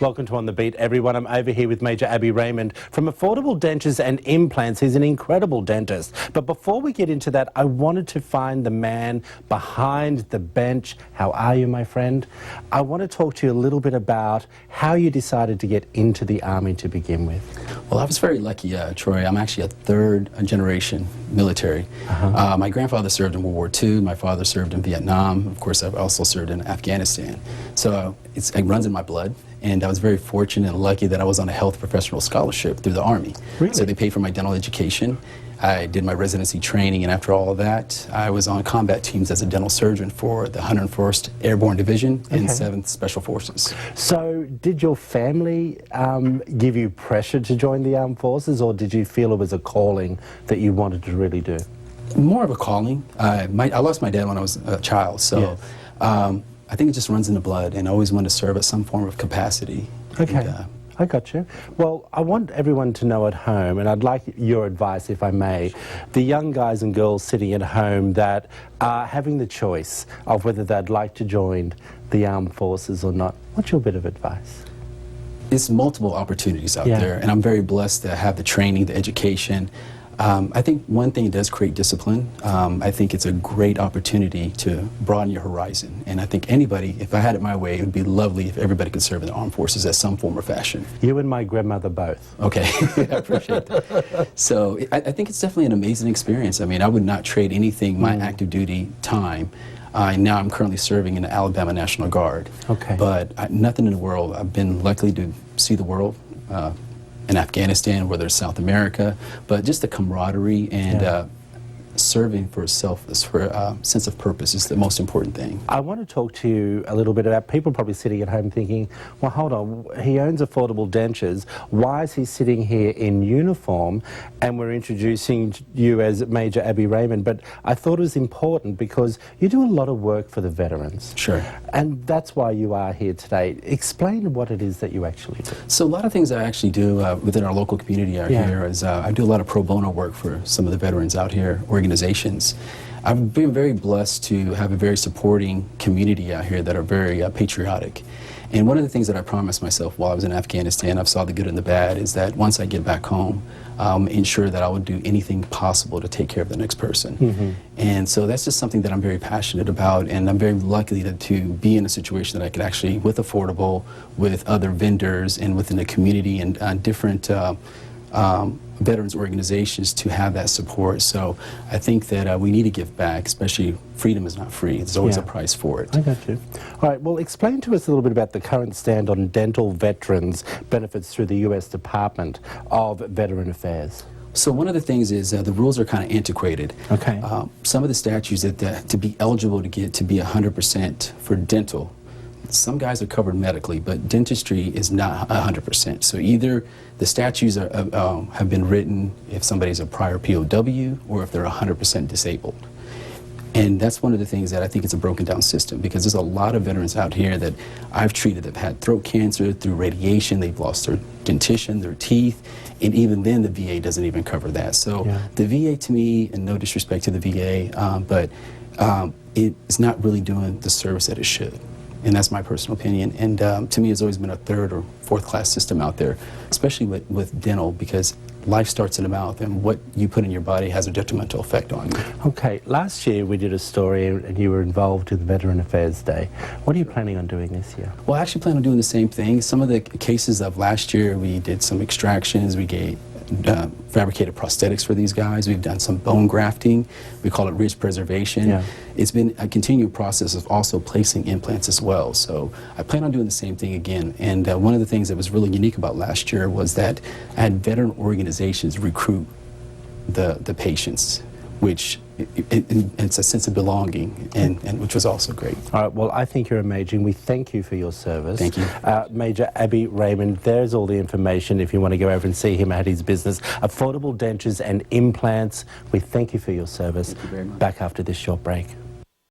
Welcome to On the Beat, everyone. I'm over here with Major Abby Raymond from Affordable Dentures and Implants. He's an incredible dentist. But before we get into that, I wanted to find the man behind the bench. How are you, my friend? I want to talk to you a little bit about how you decided to get into the Army to begin with. Well, I was very lucky, Troy. I'm actually a third-generation military. My grandfather served in World War II. My father served in Vietnam. Of course, I've also served in Afghanistan. So it runs in my blood. And I was very fortunate and lucky that I was on a health professional scholarship through the Army. Really? So they paid for my dental education. I did my residency training, and after all of that, I was on combat teams as a dental surgeon for the 101st Airborne Division and 7th Special Forces. So did your family give you pressure to join the armed forces, or did you feel it was a calling that you wanted to really do? More of a calling. I lost my dad when I was a child, so yes. I think it just runs in the blood, and I always wanted to serve at some form of capacity. Okay. And, I got you. Well, I want everyone to know at home, and I'd like your advice, if I may, the young guys and girls sitting at home that are having the choice of whether they'd like to join the armed forces or not. What's your bit of advice? It's multiple opportunities out there, and I'm very blessed to have the training, the education. I think one thing does create discipline. I think it's a great opportunity to broaden your horizon. And I think anybody, if I had it my way, it would be lovely if everybody could serve in the armed forces at some form or fashion. You and my grandmother both. Okay, I appreciate that. So I think it's definitely an amazing experience. I mean, I would not trade anything, my active duty time. Now I'm currently serving in the Alabama National Guard. Okay. But nothing in the world. I've been lucky to see the world. In Afghanistan, whether it's South America, but just the camaraderie and serving for a sense of purpose is the most important thing. I want to talk to you a little bit about people probably sitting at home thinking, well, hold on, he owns Affordable Dentures. Why is he sitting here in uniform? And we're introducing you as Major Abby Raymond. But I thought it was important because you do a lot of work for the veterans. Sure. And that's why you are here today. Explain what it is that you actually do. So a lot of things I actually do within our local community out here is I do a lot of pro bono work for some of the veterans out here, organizations. I've been very blessed to have a very supporting community out here that are very patriotic. And one of the things that I promised myself while I was in Afghanistan, I've saw the good and the bad, is that once I get back home, ensure that I would do anything possible to take care of the next person. And so that's just something that I'm very passionate about, and I'm very lucky to be in a situation that I could actually, with Affordable, with other vendors, and within the community and different veterans organizations to have that support. So I think that we need to give back, especially freedom is not free. There's always a price for it. I got you. All right, well, explain to us a little bit about the current stand on dental veterans benefits through the U.S. Department of Veteran Affairs. So one of the things is the rules are kind of antiquated. Okay. Some of the statutes that to be eligible to get to be 100% for dental, some guys are covered medically, but dentistry is not 100%. So either the statutes have been written if somebody's a prior POW or if they're 100% disabled. And that's one of the things that I think is a broken down system, because there's a lot of veterans out here that I've treated that have had throat cancer through radiation, they've lost their dentition, their teeth, and even then the VA doesn't even cover that. So the VA, to me, and no disrespect to the VA, but it is not really doing the service that it should. And that's my personal opinion. And to me, it's always been a third or fourth class system out there, especially with dental, because life starts in the mouth, and what you put in your body has a detrimental effect on you. Okay, last year we did a story and you were involved with Veteran Affairs Day. What are you planning on doing this year? Well, I actually plan on doing the same thing. Some of the cases of last year, we did some extractions, we gave fabricated prosthetics for these guys. We've done some bone grafting. We call it ridge preservation. It's been a continual process of also placing implants as well. So I plan on doing the same thing again. And one of the things that was really unique about last year was that I had veteran organizations recruit the patients, which it's a sense of belonging, and which was also great. All right, well, I think you're amazing. We thank you for your service. Thank you. Major Abby Raymond, there's all the information if you want to go over and see him at his business. Affordable Dentures and Implants. We thank you for your service. Thank you very much. Back after this short break.